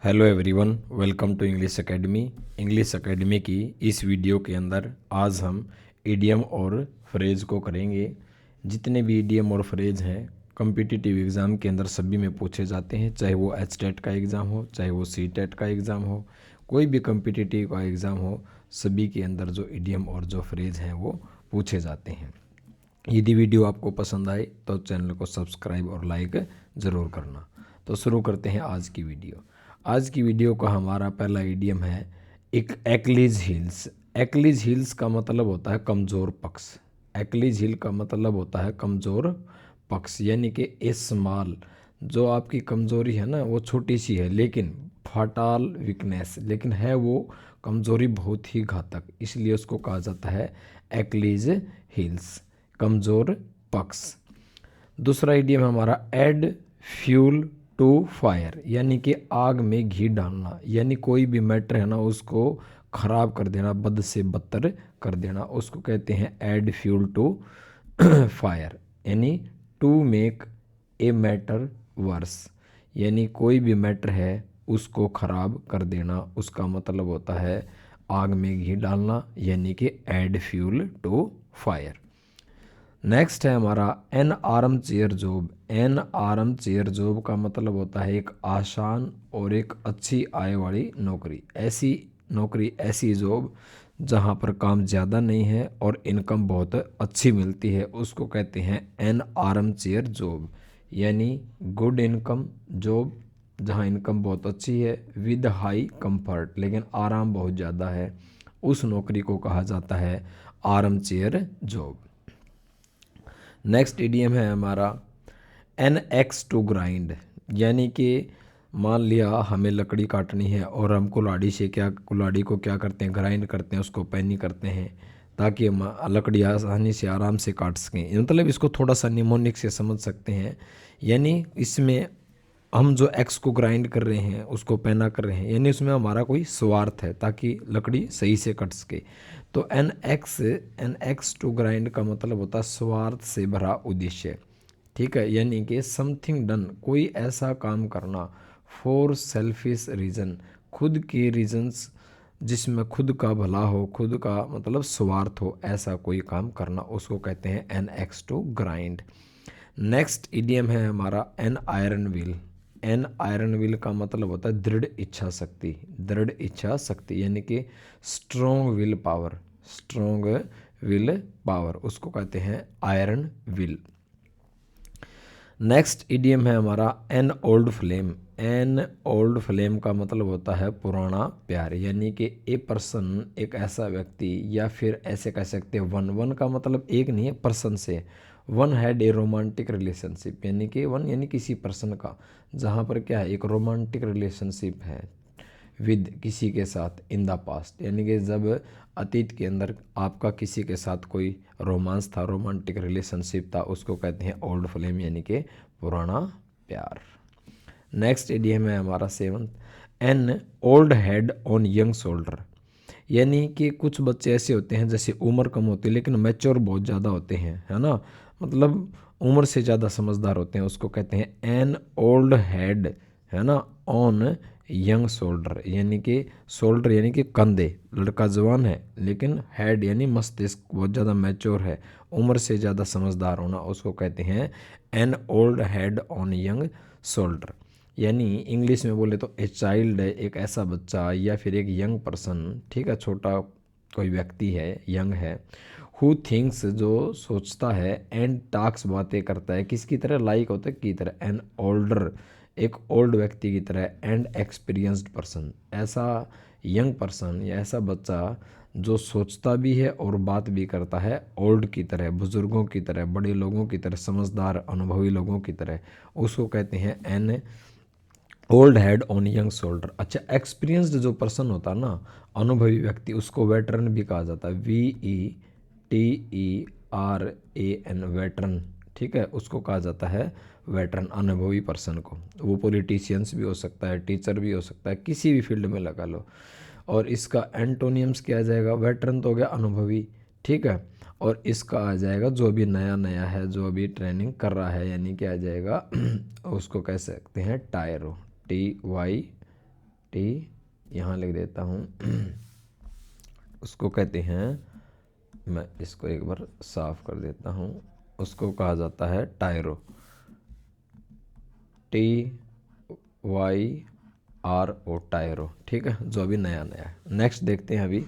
Hello everyone, welcome to English academy. English academy की इस video के अंदर आज हम इडियम और फ्रेज को करेंगे। जितने भी इडियम और फ्रेज हैं कॉम्पिटिटिव एग्ज़ाम के अंदर सभी में पूछे जाते हैं, चाहे वो एचटेट का एग्ज़ाम हो, चाहे वो सीटेट का एग्ज़ाम हो, कोई भी कॉम्पिटिटिव का एग्ज़ाम हो, सभी के अंदर जो इडियम और जो फ्रेज हैं वो पूछे जाते हैं। यदि वीडियो आपको पसंद आए तो चैनल को सब्सक्राइब और लाइक ज़रूर करना। तो शुरू करते हैं आज की वीडियो। आज की वीडियो का हमारा पहला इडियम है एक एक्लीज हिल्स। एक्लीज हिल्स का मतलब होता है कमज़ोर पक्ष। एक्लीज हिल का मतलब होता है कमज़ोर पक्ष, यानी कि ए स्मॉल, जो आपकी कमज़ोरी है ना वो छोटी सी है लेकिन फाटाल वीकनेस, लेकिन है वो कमज़ोरी बहुत ही घातक, इसलिए उसको कहा जाता है एक्लीज हिल्स, कमज़ोर पक्ष। दूसरा इडियम हमारा ऐड फ्यूल टू फायर, यानी कि आग में घी डालना, यानी कोई भी मैटर है ना उसको ख़राब कर देना, बद से बदतर कर देना, उसको कहते हैं ऐड फ्यूल टू फायर, यानी to make a matter worse, यानी कोई भी मैटर है उसको ख़राब कर देना, उसका मतलब होता है आग में घी डालना, यानी कि add fuel to fire. Next है हमारा an armchair job. An armchair job का मतलब होता है एक आसान और एक अच्छी आय वाली नौकरी। ऐसी नौकरी, ऐसी जॉब जहाँ पर काम ज़्यादा नहीं है और इनकम बहुत अच्छी मिलती है, उसको कहते हैं एन आर्म चेयर जॉब, यानी गुड इनकम जॉब जहाँ इनकम बहुत अच्छी है विद हाई कंफर्ट, लेकिन आराम बहुत ज़्यादा है, उस नौकरी को कहा जाता है arm chair job. Next idiom है हमारा एन एक्स टू ग्राइंड, यानी कि मान लिया हमें लकड़ी काटनी है और हम कुल्हाड़ी को क्या करते हैं, ग्राइंड करते हैं, उसको पैनी करते हैं ताकि हम लकड़ी आसानी से आराम से काट सकें। मतलब इसको थोड़ा सा निमोनिक से समझ सकते हैं, यानी इसमें हम जो एक्स को ग्राइंड कर रहे हैं, उसको पैना कर रहे हैं, यानी उसमें हमारा कोई स्वार्थ है ताकि लकड़ी सही से कट सके। तो एन एक्स टू ग्राइंड का मतलब होता है स्वार्थ से भरा उद्देश्य, ठीक है, यानी कि समथिंग डन, कोई ऐसा काम करना फॉर सेल्फिश रीज़न, खुद के रीजंस, जिसमें खुद का भला हो, खुद का मतलब स्वार्थ हो, ऐसा कोई काम करना, उसको कहते हैं an axe to grind. Next idiom है हमारा an iron wheel. An iron wheel का मतलब होता है दृढ़ इच्छा शक्ति, दृढ़ इच्छा शक्ति, यानी कि strong will power, strong will power, उसको कहते हैं आयरन व्हील। नेक्स्ट इडियम है हमारा an old flame. An old flame का मतलब होता है पुराना प्यार, यानी कि ए पर्सन, एक ऐसा व्यक्ति, या फिर ऐसे कह सकते हैं वन, वन का मतलब एक नहीं है, पर्सन से, one had a romantic relationship, यानी कि वन यानी किसी पर्सन का, जहाँ पर क्या है एक रोमांटिक रिलेशनशिप है विद किसी के साथ इन द पास्ट, यानी कि जब अतीत के अंदर आपका किसी के साथ कोई रोमांस था, रोमांटिक रिलेशनशिप था, उसको कहते हैं ओल्ड फ्लेम, यानी कि पुराना प्यार। नेक्स्ट इडियम है हमारा seventh an old head on young shoulder, यानी कि कुछ बच्चे ऐसे होते हैं जैसे उम्र कम होती है लेकिन मैच्योर बहुत ज़्यादा होते हैं, है ना, मतलब उम्र से ज़्यादा समझदार होते हैं, उसको कहते हैं एन ओल्ड हेड, है ना, ऑन यंग शोल्डर, यानी कि शोल्डर यानी कि कंधे, लड़का जवान है लेकिन हेड यानी मस्तिष्क बहुत ज़्यादा मैच्योर है, उम्र से ज़्यादा समझदार होना, उसको कहते हैं an old head on young shoulder. यानी इंग्लिश में बोले तो ए चाइल्ड है, एक ऐसा बच्चा या फिर एक यंग पर्सन, ठीक है, छोटा कोई व्यक्ति है, यंग है, हु थिंक्स, जो सोचता है, एंड टाक्स, बातें करता है, किसकी तरह, लाइक होता है की तरह, एन ओल्डर, एक ओल्ड व्यक्ति की तरह, एंड एक्सपीरियंस्ड पर्सन, ऐसा यंग पर्सन या ऐसा बच्चा जो सोचता भी है और बात भी करता है ओल्ड की तरह, बुज़ुर्गों की तरह, बड़े लोगों की तरह, समझदार अनुभवी लोगों की तरह, उसको कहते हैं an old head on young shoulder. अच्छा, एक्सपीरियंस्ड जो पर्सन होता है ना, अनुभवी व्यक्ति, उसको वेटरन भी कहा जाता है, VETERAN, वेटरन, ठीक है, उसको कहा जाता है वेटरन, अनुभवी पर्सन को। वो पॉलिटिशियंस भी हो सकता है, टीचर भी हो सकता है, किसी भी फील्ड में लगा लो। और इसका एंटोनियम्स क्या आ जाएगा, वेटरन तो हो गया अनुभवी, ठीक है, और इसका आ जाएगा जो अभी नया नया है, जो अभी ट्रेनिंग कर रहा है, यानी क्या आ जाएगा उसको कह सकते हैं टायरो, TYRO, टी यहाँ लिख देता हूँ, उसको कहते हैं, मैं इसको एक बार साफ कर देता हूँ, उसको कहा जाता है टायरो, TYRO टायरो, ठीक है, जो अभी नया नया है। नेक्स्ट देखते हैं अभी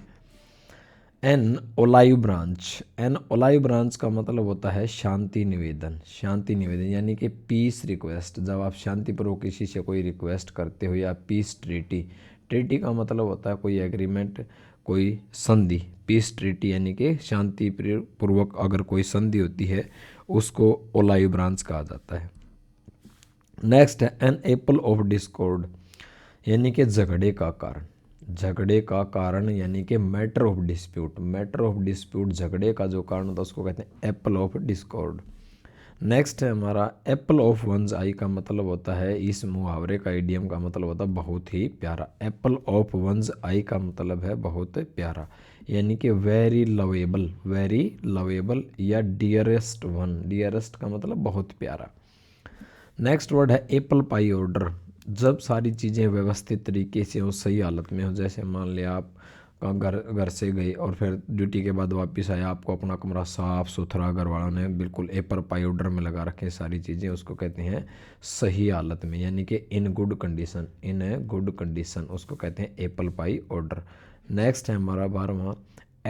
एन ओलाइव ब्रांच। एन ओलाइव ब्रांच का मतलब होता है शांति निवेदन। शांति निवेदन यानी कि पीस रिक्वेस्ट। जब आप शांतिपूर्वक किसी से कोई रिक्वेस्ट करते हो, या पीस ट्रीटी। ट्रीटी का मतलब होता है कोई एग्रीमेंट, कोई संधि। पीस ट्रीटी यानी कि शांतिपूर्वक अगर कोई संधि होती है उसको ओलाइव ब्रांच कहा जाता है। नेक्स्ट है एन एप्पल ऑफ डिस्कॉर्ड, यानी कि झगड़े का कारण। झगड़े का कारण यानी कि matter of dispute. Matter of dispute, झगड़े का जो कारण होता है उसको कहते हैं एप्पल ऑफ डिस्कॉर्ड। नेक्स्ट है हमारा एप्पल ऑफ वंस आई का मतलब होता है, इस मुहावरे का इडियम का मतलब होता है बहुत ही प्यारा। एप्पल ऑफ वंस आई का मतलब है बहुत प्यारा, यानी कि वेरी लवेबल, वेरी लवेबल, या डियरेस्ट वन। डियरेस्ट का मतलब बहुत प्यारा। नेक्स्ट वर्ड है एप्पल पाई ऑर्डर। जब सारी चीज़ें व्यवस्थित तरीके से हो, सही हालत में हो, जैसे मान लिया आप घर से गए और फिर ड्यूटी के बाद वापस आए, आपको अपना कमरा साफ़ सुथरा, घर वालों ने बिल्कुल एप्पल पाई ऑर्डर में लगा रखे सारी चीज़ें, उसको कहते हैं सही हालत में, यानी कि in good condition. In a good condition उसको कहते हैं एप्पल पाई ऑर्डर। नेक्स्ट है हमारा 12वां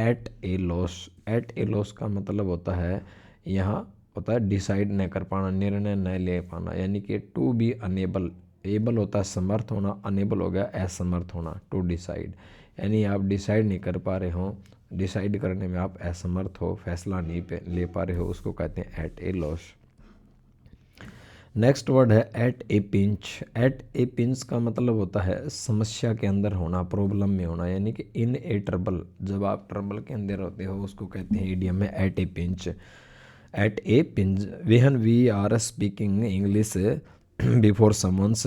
eight a loss. Eight a loss का मतलब होता है, यहाँ होता है डिसाइड न कर पाना, निर्णय न ले पाना, यानी कि टू बी अनेबल। एबल होता है समर्थ होना, अनेबल हो गया असमर्थ होना, टू डिसाइड, यानी आप डिसाइड नहीं कर पा रहे हो, डिसाइड करने में आप असमर्थ हो, फैसला नहीं ले पा रहे हो, उसको कहते हैं at a loss. Next word है at a pinch. At a pinch का मतलब होता है समस्या के अंदर होना, प्रॉब्लम में होना, यानी कि इन ए ट्रबल। जब आप ट्रबल के अंदर होते हो उसको कहते हैं इडियम में at a pinch. At a pinch when we are speaking English before summons.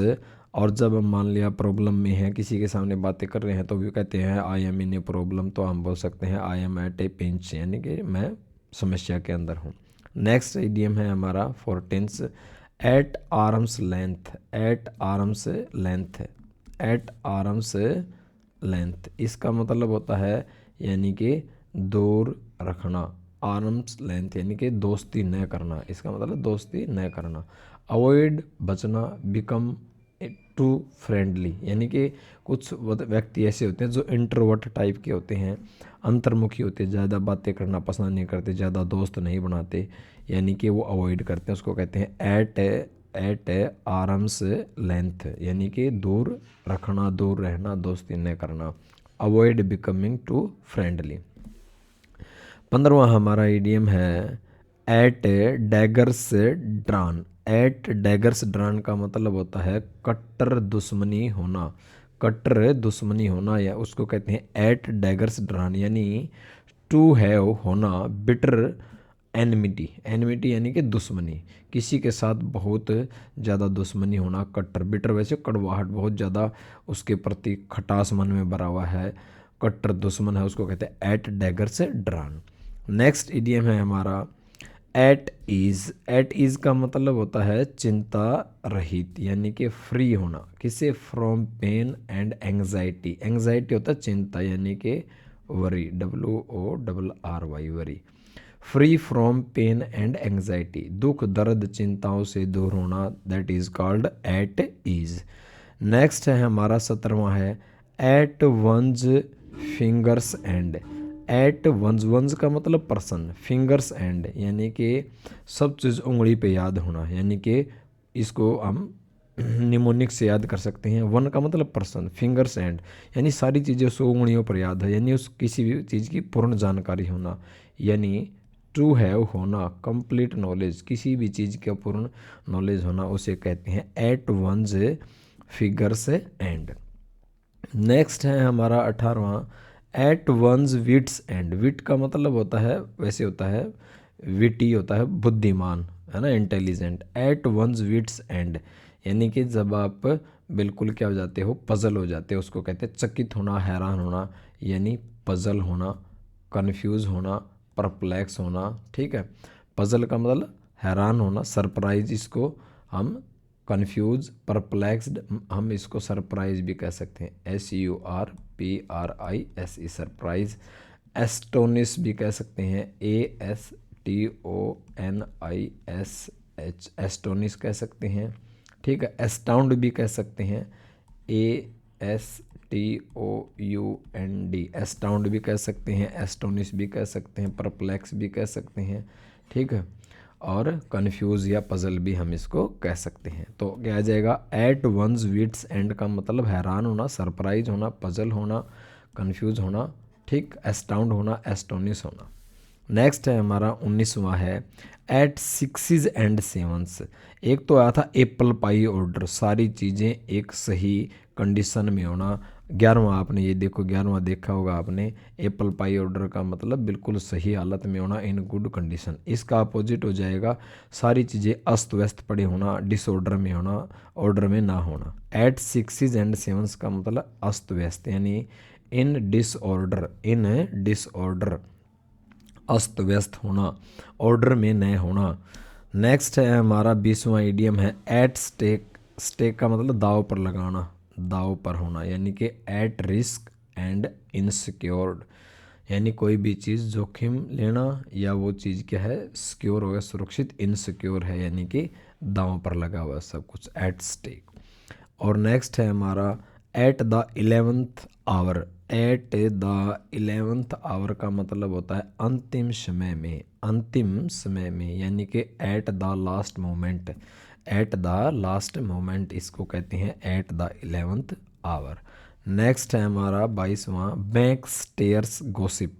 और जब हम मान लिया प्रॉब्लम में हैं, किसी के सामने बातें कर रहे हैं, तो भी कहते हैं I M in a problem, तो हम बोल सकते हैं I am at a pinch, यानी कि मैं समस्या के अंदर हूँ। नेक्स्ट इडियम है हमारा 14 at arm's length. At arm's length, at arm's length, इसका मतलब होता है यानी कि दूर रखना। आर्म्स लेंथ यानी कि दोस्ती न करना, इसका मतलब दोस्ती न करना। अवॉइड बचना, बिकम टू फ्रेंडली, यानी कि कुछ व्यक्ति ऐसे होते हैं जो इंट्रोवर्ट टाइप के होते हैं, अंतर्मुखी होते हैं, ज़्यादा बातें करना पसंद नहीं करते, ज़्यादा दोस्त नहीं बनाते, यानी कि वो अवॉइड करते हैं, उसको कहते हैं एट आर्म्स लेंथ, यानी कि दूर रखना, दूर रहना, दोस्ती न करना। Avoid becoming too friendly. 15वां हमारा इडियम है at daggers drawn. At daggers drawn का मतलब होता है कट्टर दुश्मनी होना। कट्टर दुश्मनी होना, या उसको कहते हैं एट डैगर्स ड्रान, यानी टू हैव होना, बिटर एनमिटी। एनमिटी यानी कि दुश्मनी, किसी के साथ बहुत ज़्यादा दुश्मनी होना। कट्टर, बिटर वैसे कड़वाहट, बहुत ज़्यादा उसके प्रति खटास मन में भरा हुआ है, कट्टर दुश्मन है, उसको कहते हैं at daggers drawn. Next idiom है हमारा एट ईज। एट ईज का मतलब होता है चिंता रहित, यानी कि फ्री होना, किसे, from pain and anxiety. Anxiety होता है चिंता, यानी कि worry, WORRY, worry. Free from pain and anxiety, दुख दर्द चिंताओं से दूर होना, that is called at ease. Next है हमारा 17वां है at one's fingers end. At one's, one's का मतलब पर्सन, फिंगर्स एंड यानी कि सब चीज़ उंगली पे याद होना, यानी कि इसको हम निमोनिक से याद कर सकते हैं। वन का मतलब पर्सन, फिंगर्स एंड यानी सारी चीज़ें उसको उंगलियों पर याद है, यानी उस किसी भी चीज़ की पूर्ण जानकारी होना, यानी टू हैव होना, कंप्लीट नॉलेज, किसी भी चीज़ का पूर्ण नॉलेज होना, उसे कहते हैं at one's figures end. Next है हमारा 18वां at one's wits end. Wit का मतलब होता है, वैसे होता है विटी होता है बुद्धिमान, है ना, intelligent. At one's wits end यानी कि जब आप बिल्कुल क्या हो जाते हो, पजल हो जाते हो, उसको कहते हैं चकित होना, हैरान होना, यानी पजल होना, कन्फ्यूज़ होना, परप्लेक्स होना, ठीक है। पजल का मतलब हैरान होना, सरप्राइज, इसको हम कन्फ्यूज, परप्लेक्स्ड, हम इसको सरप्राइज भी कह सकते हैं, SURPRISE सरप्राइज। एस्टोनिश भी कह सकते हैं, ASTONISH एस्टोनिश कह सकते हैं, ठीक है। एस्टाउंड भी कह सकते हैं, ASTOUND एस्टाउंड भी कह सकते हैं, एस्टोनिश भी कह सकते हैं, परप्लेक्स भी कह सकते हैं, ठीक है। और कन्फ्यूज़ या पजल भी हम इसको कह सकते हैं। तो क्या आ जाएगा, एट वंस विट्स एंड का मतलब हैरान होना, सरप्राइज होना, पजल होना, कन्फ्यूज होना, ठीक, एस्टाउंड होना, एस्टोनिश होना। नेक्स्ट है हमारा 19वां है एट सिक्सिज एंड सेवन्स। एक तो आया था एप्पल पाई ऑर्डर, सारी चीज़ें एक सही कंडीशन में होना। 11वां आपने ये देखो, 11वां देखा होगा आपने, एप्पल पाई ऑर्डर का मतलब बिल्कुल सही हालत में होना, इन गुड कंडीशन। इसका अपोजिट हो जाएगा सारी चीज़ें अस्त व्यस्त पड़े होना, डिसऑर्डर में होना, ऑर्डर में ना होना। एट सिक्सिज एंड सेवन्स का मतलब अस्त व्यस्त, यानी इन डिसऑर्डर अस्त व्यस्त होना, ऑर्डर में न होना। नेक्स्ट है हमारा 20वां इडियम है एट स्टेक। स्टेक का मतलब दाव पर लगाना, दाव पर होना, यानी कि एट रिस्क एंड इनसिक्योर्ड, यानी कोई भी चीज़ जोखिम लेना या वो चीज़ क्या है, सिक्योर हो गया, सुरक्षित, इनसिक्योर है यानी कि दाव पर लगा हुआ सब कुछ, एट स्टेक। और नेक्स्ट है हमारा at the 11th hour. At the 11th hour का मतलब होता है अंतिम समय में, अंतिम समय में, यानी कि at the last moment, at the last moment इसको कहते हैं eight the 11th our. Next है हमारा 22वां back stairs gossip.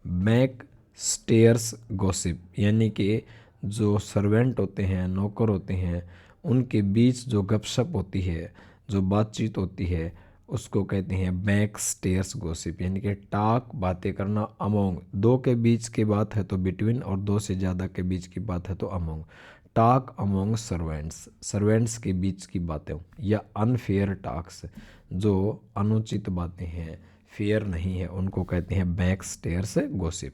Back stairs gossip यानी कि जो सर्वेंट होते हैं, नौकर होते हैं, उनके बीच जो गपशप होती है, जो बातचीत होती है, उसको कहते हैं बैक स्टेयर्स गॉसिप, यानी कि टाक, बातें करना, अमोंग, दो के बीच की बात है तो बिटवीन, और दो से ज़्यादा के बीच की बात है तो अमोंग। टाक अमोंग सर्वेंट्स, सर्वेंट्स के बीच की बातें, या अनफेयर टाक्स, जो अनुचित बातें हैं, फेयर नहीं है, उनको कहते हैं बैक स्टेयर्स गॉसिप।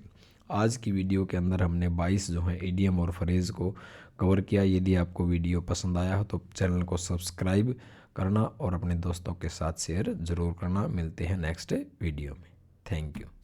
आज की वीडियो के अंदर हमने 22 जो है इडियम और फ्रेज़ को कवर किया। यदि आपको वीडियो पसंद आया हो तो चैनल को सब्सक्राइब करना और अपने दोस्तों के साथ शेयर ज़रूर करना। मिलते हैं नेक्स्ट वीडियो में। Thank you.